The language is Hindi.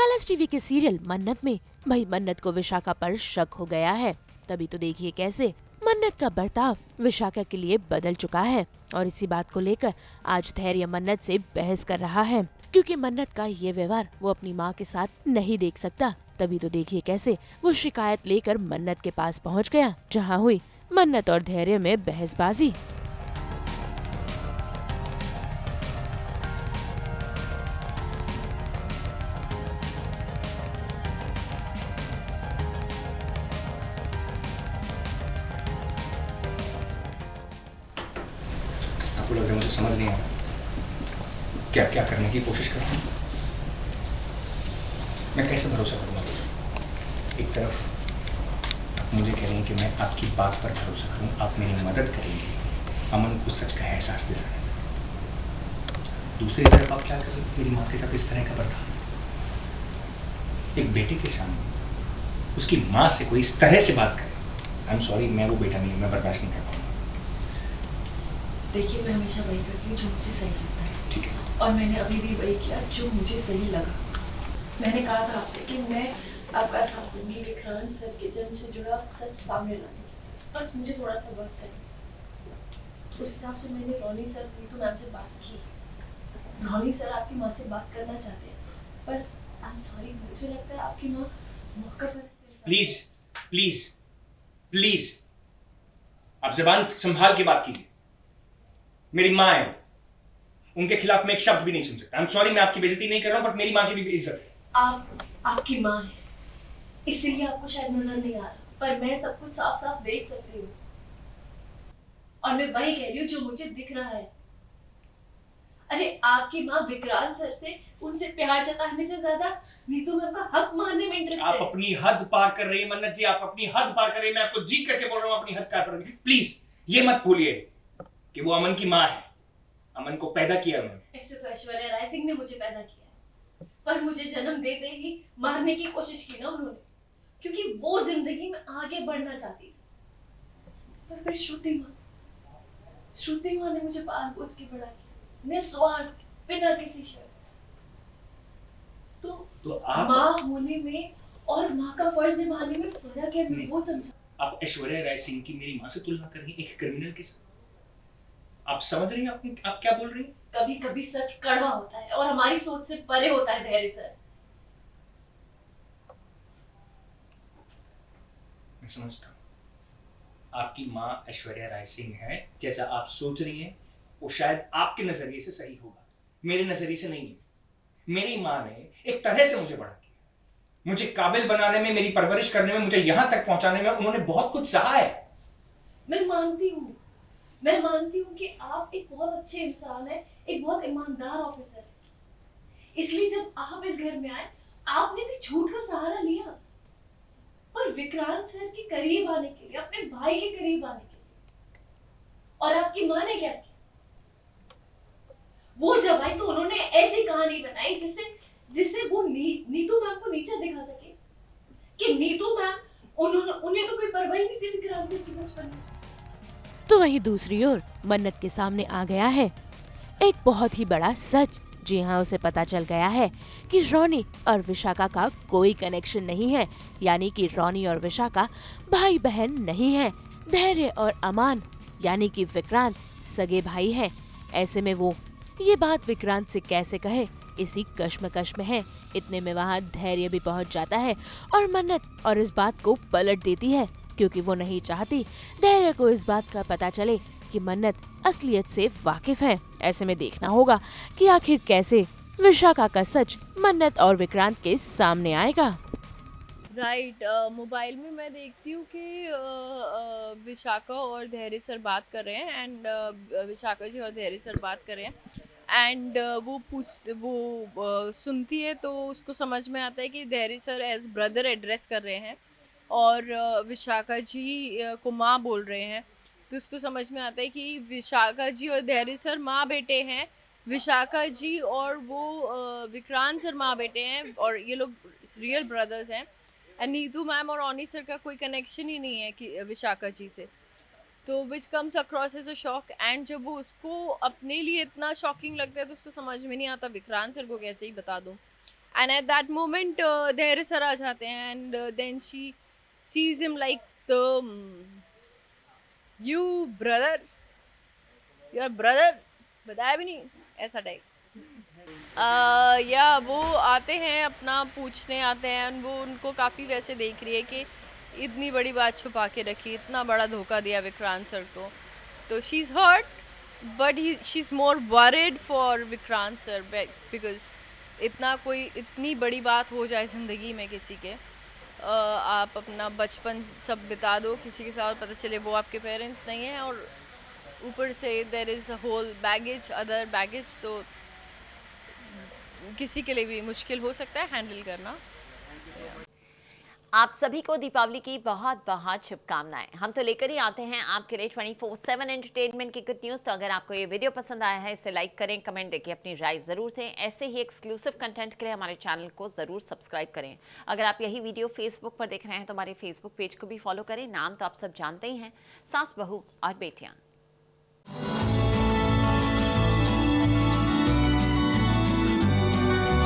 कलर्स टीवी के सीरियल मन्नत में भाई मन्नत को विशाखा पर शक हो गया है। तभी तो देखिए कैसे मन्नत का बर्ताव विशाखा के लिए बदल चुका है और इसी बात को लेकर आज धैर्य मन्नत से बहस कर रहा है, क्योंकि मन्नत का ये व्यवहार वो अपनी माँ के साथ नहीं देख सकता। तभी तो देखिए कैसे वो शिकायत लेकर मन्नत के पास पहुँच गया, जहाँ हुई मन्नत और धैर्य में बहसबाजी। आपको लग रहा है मुझे समझ नहीं आ रहा क्या क्या करने की कोशिश कर रहा हूँ। मैं कैसे भरोसा करूँगा? एक तरफ आप मुझे कह रही हैं कि मैं आपकी बात पर भरोसा करूँ, आप मेरी मदद करेंगे, अमन को सच का एहसास दिलाना। दूसरी तरफ आप क्या कर रहे हैं? मेरी माँ के साथ इस तरह का बर्ताव, एक बेटे के सामने उसकी माँ से कोई इस तरह से बात करे। आई एम सॉरी, मैं वो बेटा नहीं हूँ, मैं बर्दाश्त नहीं कर पाऊंगा। देखिए, मैं हमेशा वही करती हूँ जो मुझे सही लगता है। ठीक है। और मैंने अभी भी वही किया जो मुझे सही लगा। मैंने कहा था आपसे कि मैं आपका साथ दूंगी विक्रांत सर के जन्म से जुड़ा सच सामने लाने की। बस मुझे थोड़ा सा वक्त चाहिए। उस हिसाब से मैंने रोनी सर नीतू मैम से बात की। रोनी सर आपकी माँ से बात करना चाहते हैं, पर आई एम सॉरी, मुझे लगता है आपकी माँ मौका पर प्लीज प्लीज प्लीज आप जबान संभाल के बात कीजिए। मेरी माँ है, उनके खिलाफ मैं एक शब्द भी नहीं सुन सकता। आई एम सॉरी, मैं आपकी बेइज्जती नहीं कर रहा हूं, बट मेरी माँ की भी इज्जत है। आपकी माँ है, इसलिए आपको शायद नजर नहीं आ रहा, पर मैं सब कुछ साफ साफ देख सकती हूँ। और मैं वही कह रही हूँ जो मुझे दिख रहा है। अरे आपकी माँ विक्रांत सर से उनसे प्यार जताने से ज्यादा नीतू मैम का हक मानने में इंटरेस्ट है। आप अपनी हद पार कर रही है मन्नत जी, आप अपनी हद पार कर रही है। मैं आपको जी करके बोल रहा हूँ, अपनी हद पार कर रही है। प्लीज ये मत भूलिए कि वो अमन की माँ है, अमन को पैदा किया उन्होंने। ऐसे तो ऐश्वर्या राय सिंह ने मुझे पैदा किया है, पर मुझे जन्म देते ही मारने की कोशिश की ना उन्होंने, क्योंकि वो जिंदगी में आगे बढ़ना चाहती थी। पर फिर श्रुति माँ ने मुझे पाल पोस के बड़ा किया, निस्वार्थ, बिना किसी शर्त। तो आप माँ होने में और माँ का फर्ज निभाने में फर्क है, मैं वो समझा। आप ऐश्वर्या राय सिंह की मेरी माँ से तुलना कर रही हैं एक क्रिमिनल के साथ। आप समझ रही हैं आप क्या बोल रही हैं? कभी कभी सच कड़वा होता है और हमारी सोच से परे होता है धैर्य सर। मैं समझता हूँ आपकी माँ ऐश्वर्या राय सिंह है, जैसा आप सोच रही हैं वो शायद आपके नजरिए से सही होगा, मेरे नजरिए से नहीं है। मेरी माँ ने एक तरह से मुझे बड़ा किया, मुझे काबिल बनाने में, मेरी परवरिश करने में, मुझे यहां तक पहुंचाने में उन्होंने बहुत कुछ सहा है। मैं मानती हूँ कि आप एक बहुत अच्छे इंसान हैं, एक बहुत ईमानदार ऑफिसर हैं। इसलिए जब आप इस घर में आए, आपने भी झूठ का सहारा लिया, पर विक्रांत सर के करीब आने के लिए, अपने भाई के करीब आने के लिए। और आपकी माँ ने क्या किया? वो जब आई तो उन्होंने ऐसी कहानी बनाई जिससे वो नीतू मैम को नीचा दिखा सके कि नीतू मैम उन्हें तो कोई परवाह ही नहीं थी विक्रांत सर की बचपन में। तो वहीं दूसरी ओर मन्नत के सामने आ गया है एक बहुत ही बड़ा सच। जी हाँ, उसे पता चल गया है कि रोनी और विशाखा का कोई कनेक्शन नहीं है, यानी कि रोनी और विशाखा भाई बहन नहीं है। धैर्य और अमान यानी कि विक्रांत सगे भाई हैं। ऐसे में वो ये बात विक्रांत से कैसे कहे, इसी कश्मकश में है। इतने में वहाँ धैर्य भी पहुँच जाता है और मन्नत और इस बात को पलट देती है, क्योंकि वो नहीं चाहती धैर्य को इस बात का पता चले कि मन्नत असलियत से वाकिफ है। ऐसे में देखना होगा कि आखिर कैसे विशाखा का सच मन्नत और विक्रांत के सामने आएगा। राइट। मोबाइल में मैं देखती हूँ कि विशाखा और धैर्य सर बात कर रहे हैं एंड विशाखा जी और धैर्य सर बात कर रहे हैं एंड वो सुनती है तो उसको समझ में आता है कि धैर्य सर एज ब्रदर एड्रेस कर रहे हैं और विशाखा जी को माँ बोल रहे हैं। तो उसको समझ में आता है कि विशाखा जी और धैर्य सर माँ बेटे हैं, विशाखा जी और वो विक्रांत सर माँ बेटे हैं और ये लोग रियल ब्रदर्स हैं। एंड नीतू मैम और ऑनी सर का कोई कनेक्शन ही नहीं है कि विशाखा जी से। तो which comes across as a shock and जब वो उसको अपने लिए इतना शॉकिंग लगता है तो उसको समझ में नहीं आता विक्रांत सर को कैसे ही बता दूँ। And at that moment Dhairya sir आ जाते हैं and then she sees him like you brother, your brother, बताया भी नहीं, ऐसा टाइप्स। या वो आते हैं, अपना पूछने आते हैं, वो उनको काफ़ी वैसे देख रही है कि इतनी बड़ी बात छुपा के रखी, इतना बड़ा धोखा दिया विक्रांत सर को। तो she is hurt but she is more worried for Vikrant sir because इतनी बड़ी बात हो जाए ज़िंदगी में किसी के, आप अपना बचपन सब बिता दो किसी के साथ, पता चले वो आपके पेरेंट्स नहीं हैं और ऊपर से there is a whole baggage, other baggage, तो किसी के लिए भी मुश्किल हो सकता है हैंडल करना। आप सभी को दीपावली की बहुत बहुत शुभकामनाएं। हम तो लेकर ही आते हैं आपके लिए 24/7 एंटरटेनमेंट की गुड न्यूज़। तो अगर आपको ये वीडियो पसंद आया है इसे लाइक करें, कमेंट देके अपनी राय ज़रूर दें। ऐसे ही एक्सक्लूसिव कंटेंट के लिए हमारे चैनल को ज़रूर सब्सक्राइब करें। अगर आप यही वीडियो फेसबुक पर देख रहे हैं तो हमारे फेसबुक पेज को भी फॉलो करें। नाम तो आप सब जानते ही हैं, सास बहू और बेटियाँ।